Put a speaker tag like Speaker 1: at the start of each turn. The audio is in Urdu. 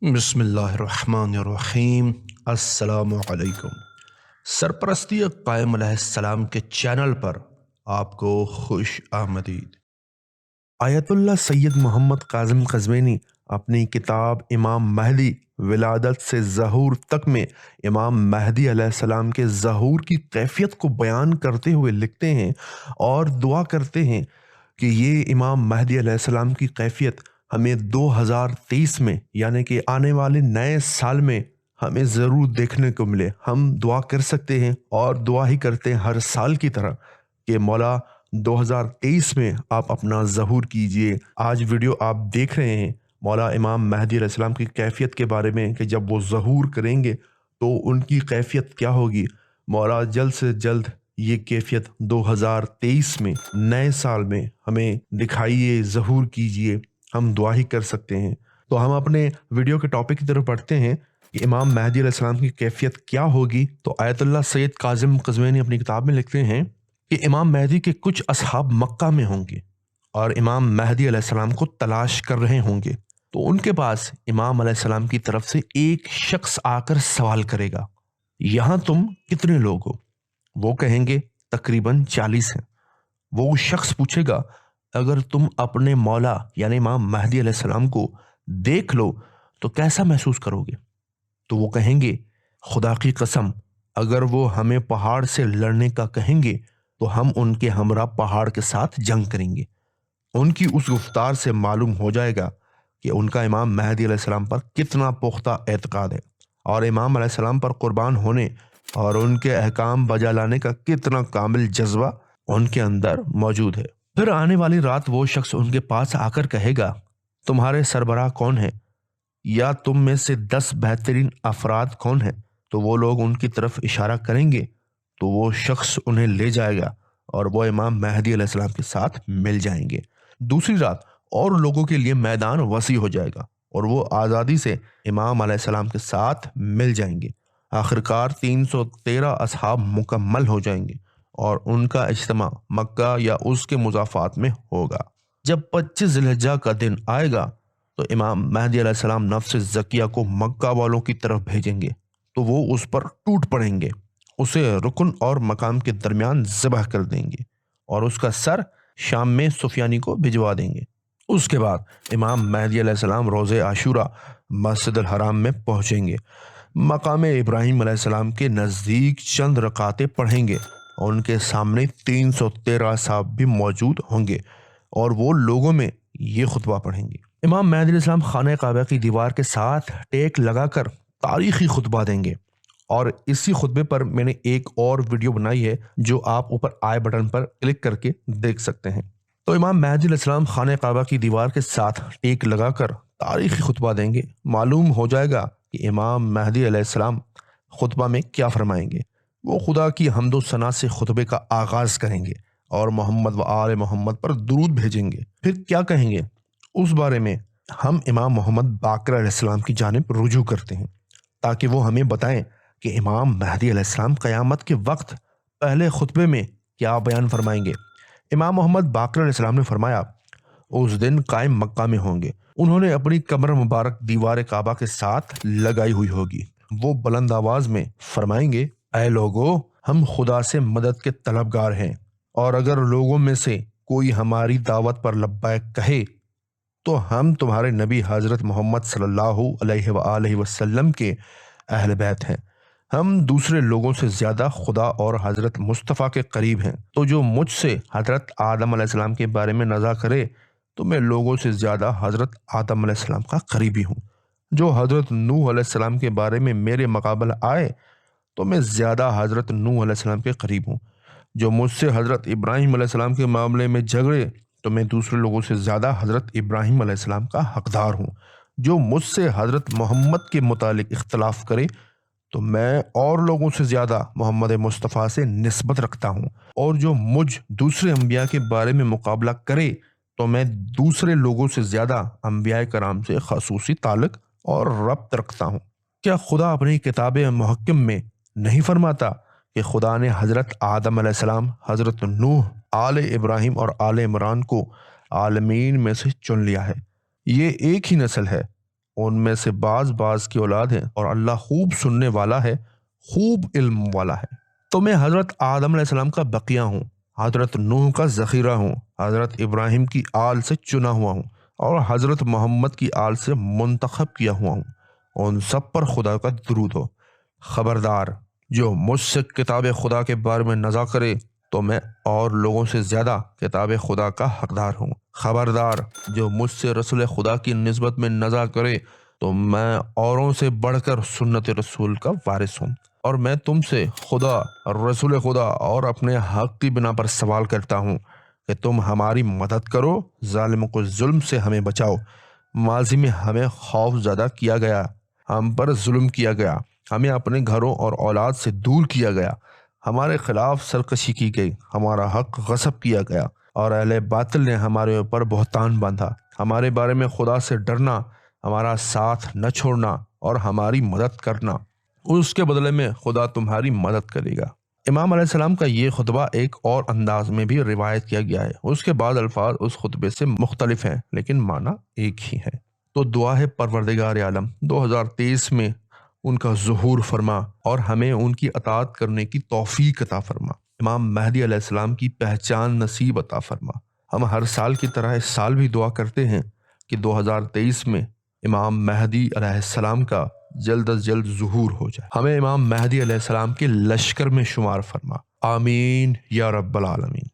Speaker 1: بسم اللہ الرحمن الرحیم۔ السلام علیکم۔ سرپرستی قائم علیہ السلام کے چینل پر آپ کو خوش آمدید۔ آیت اللہ سید محمد قاسم قزوینی اپنی کتاب امام مہدی ولادت سے ظہور تک میں امام مہدی علیہ السلام کے ظہور کی کیفیت کو بیان کرتے ہوئے لکھتے ہیں اور دعا کرتے ہیں کہ یہ امام مہدی علیہ السلام کی کیفیت ہمیں 2023 میں یعنی کہ آنے والے نئے سال میں ہمیں ضرور دیکھنے کو ملے۔ ہم دعا کر سکتے ہیں اور دعا ہی کرتے ہیں ہر سال کی طرح کہ مولا 2023 میں آپ اپنا ظہور کیجئے۔ آج ویڈیو آپ دیکھ رہے ہیں مولا امام مہدی علیہ السلام کی کیفیت کے بارے میں کہ جب وہ ظہور کریں گے تو ان کی کیفیت کیا ہوگی۔ مولا جلد سے جلد یہ کیفیت 2023 میں نئے سال میں ہمیں دکھائیے، ظہور کیجئے۔ ہم دعا ہی کر سکتے ہیں۔ تو ہم اپنے ویڈیو کے ٹاپک کی طرف بڑھتے ہیں کہ امام مہدی علیہ السلام کی کیفیت کیا ہوگی۔ تو آیت اللہ سید قاسم قزوینی اپنی کتاب میں لکھتے ہیں کہ امام مہدی کے کچھ اصحاب مکہ میں ہوں گے اور امام مہدی علیہ السلام کو تلاش کر رہے ہوں گے، تو ان کے پاس امام علیہ السلام کی طرف سے ایک شخص آ کر سوال کرے گا، یہاں تم کتنے لوگ ہو؟ وہ کہیں گے تقریباً 40 ہیں۔ وہ شخص پوچھے گا اگر تم اپنے مولا یعنی امام مہدی علیہ السلام کو دیکھ لو تو کیسا محسوس کرو گے؟ تو وہ کہیں گے خدا کی قسم اگر وہ ہمیں پہاڑ سے لڑنے کا کہیں گے تو ہم ان کے ہمراہ پہاڑ کے ساتھ جنگ کریں گے۔ ان کی اس گفتار سے معلوم ہو جائے گا کہ ان کا امام مہدی علیہ السلام پر کتنا پختہ اعتقاد ہے اور امام علیہ السلام پر قربان ہونے اور ان کے احکام بجا لانے کا کتنا کامل جذبہ ان کے اندر موجود ہے۔ پھر آنے والی رات وہ شخص ان کے پاس آ کر کہے گا تمہارے سربراہ کون ہیں یا تم میں سے 10 بہترین افراد کون ہیں؟ تو وہ لوگ ان کی طرف اشارہ کریں گے تو وہ شخص انہیں لے جائے گا اور وہ امام مہدی علیہ السلام کے ساتھ مل جائیں گے۔ دوسری رات اور لوگوں کے لیے میدان وسیع ہو جائے گا اور وہ آزادی سے امام علیہ السلام کے ساتھ مل جائیں گے۔ آخرکار 313 اصحاب مکمل ہو جائیں گے اور ان کا اجتماع مکہ یا اس کے مضافات میں ہوگا۔ جب 25 ذی الحجہ کا دن آئے گا تو امام مہدی علیہ السلام نفس زکیہ کو مکہ والوں کی طرف بھیجیں گے تو وہ اس پر ٹوٹ پڑیں گے، اسے رکن اور مقام کے درمیان ذبح کر دیں گے اور اس کا سر شام میں سفیانی کو بھجوا دیں گے۔ اس کے بعد امام مہدی علیہ السلام روز عاشورہ مسجد الحرام میں پہنچیں گے، مقام ابراہیم علیہ السلام کے نزدیک چند رکعتیں پڑھیں گے اور ان کے سامنے 313 صاحب بھی موجود ہوں گے اور وہ لوگوں میں یہ خطبہ پڑھیں گے۔ امام مہدی علیہ السلام خانہ کعبہ کی دیوار کے ساتھ ٹیک لگا کر تاریخی خطبہ دیں گے اور اسی خطبے پر میں نے ایک اور ویڈیو بنائی ہے جو آپ اوپر آئی بٹن پر کلک کر کے دیکھ سکتے ہیں۔ تو امام مہدی علیہ السلام خانہ کعبہ کی دیوار کے ساتھ ٹیک لگا کر تاریخی خطبہ دیں گے۔ معلوم ہو جائے گا کہ امام مہدی علیہ السلام خطبہ میں کیا فرمائیں گے۔ وہ خدا کی حمد و ثنا سے خطبے کا آغاز کریں گے اور محمد و آل محمد پر درود بھیجیں گے۔ پھر کیا کہیں گے اس بارے میں ہم امام محمد باقر علیہ السلام کی جانب رجوع کرتے ہیں تاکہ وہ ہمیں بتائیں کہ امام مہدی علیہ السلام قیامت کے وقت پہلے خطبے میں کیا بیان فرمائیں گے۔ امام محمد باقر علیہ السلام نے فرمایا اس دن قائم مکہ میں ہوں گے، انہوں نے اپنی کمر مبارک دیوار کعبہ کے ساتھ لگائی ہوئی ہوگی۔ وہ بلند آواز میں فرمائیں گے اے لوگو ہم خدا سے مدد کے طلبگار ہیں اور اگر لوگوں میں سے کوئی ہماری دعوت پر لبیک کہے تو ہم تمہارے نبی حضرت محمد صلی اللہ علیہ وآلہ وسلم کے اہل بیت ہیں، ہم دوسرے لوگوں سے زیادہ خدا اور حضرت مصطفیٰ کے قریب ہیں، تو جو مجھ سے حضرت آدم علیہ السلام کے بارے میں نزاع کرے تو میں لوگوں سے زیادہ حضرت آدم علیہ السلام کا قریبی ہوں، جو حضرت نوح علیہ السلام کے بارے میں میرے مقابل آئے تو میں زیادہ حضرت نوح علیہ السلام کے قریب ہوں، جو مجھ سے حضرت ابراہیم علیہ السلام کے معاملے میں جھگڑے تو میں دوسرے لوگوں سے زیادہ حضرت ابراہیم علیہ السلام کا حقدار ہوں، جو مجھ سے حضرت محمد کے متعلق اختلاف کرے تو میں اور لوگوں سے زیادہ محمد مصطفیٰ سے نسبت رکھتا ہوں، اور جو مجھ دوسرے انبیاء کے بارے میں مقابلہ کرے تو میں دوسرے لوگوں سے زیادہ انبیاء کرام سے خصوصی تعلق اور ربط رکھتا ہوں۔ کیا خدا اپنی کتاب محکم میں نہیں فرماتا کہ خدا نے حضرت آدم علیہ السلام، حضرت نوح، آل ابراہیم اور آل عمران کو عالمین میں سے چن لیا ہے؟ یہ ایک ہی نسل ہے ان میں سے بعض کی اولاد ہیں اور اللہ خوب سننے والا ہے، خوب علم والا ہے۔ تو میں حضرت آدم علیہ السلام کا بقیہ ہوں، حضرت نوح کا ذخیرہ ہوں، حضرت ابراہیم کی آل سے چنا ہوا ہوں اور حضرت محمد کی آل سے منتخب کیا ہوا ہوں۔ ان سب پر خدا کا درود ہو۔ خبردار، جو مجھ سے کتاب خدا کے بارے میں نزاع کرے تو میں اور لوگوں سے زیادہ کتاب خدا کا حقدار ہوں۔ خبردار، جو مجھ سے رسول خدا کی نسبت میں نزاع کرے تو میں اوروں سے بڑھ کر سنت رسول کا وارث ہوں، اور میں تم سے خدا، رسول خدا اور اپنے حق کی بنا پر سوال کرتا ہوں کہ تم ہماری مدد کرو، ظالموں کو ظلم سے ہمیں بچاؤ۔ ماضی میں ہمیں خوف زدہ کیا گیا، ہم پر ظلم کیا گیا، ہمیں اپنے گھروں اور اولاد سے دور کیا گیا، ہمارے خلاف سرکشی کی گئی، ہمارا حق غصب کیا گیا اور اہل باطل نے ہمارے اوپر بہتان باندھا۔ ہمارے بارے میں خدا سے ڈرنا، ہمارا ساتھ نہ چھوڑنا اور ہماری مدد کرنا، اس کے بدلے میں خدا تمہاری مدد کرے گا۔ امام علیہ السلام کا یہ خطبہ ایک اور انداز میں بھی روایت کیا گیا ہے۔ اس کے بعد الفاظ اس خطبے سے مختلف ہیں لیکن معنی ایک ہی ہے۔ تو دعا ہے پروردگار عالم 2023 میں ان کا ظہور فرما اور ہمیں ان کی اطاعت کرنے کی توفیق عطا فرما۔ امام مہدی علیہ السلام کی پہچان نصیب عطا فرما۔ ہم ہر سال کی طرح اس سال بھی دعا کرتے ہیں کہ 2023 میں امام مہدی علیہ السلام کا جلد از جلد ظہور ہو جائے، ہمیں امام مہدی علیہ السلام کے لشکر میں شمار فرما۔ آمین یا رب العالمین۔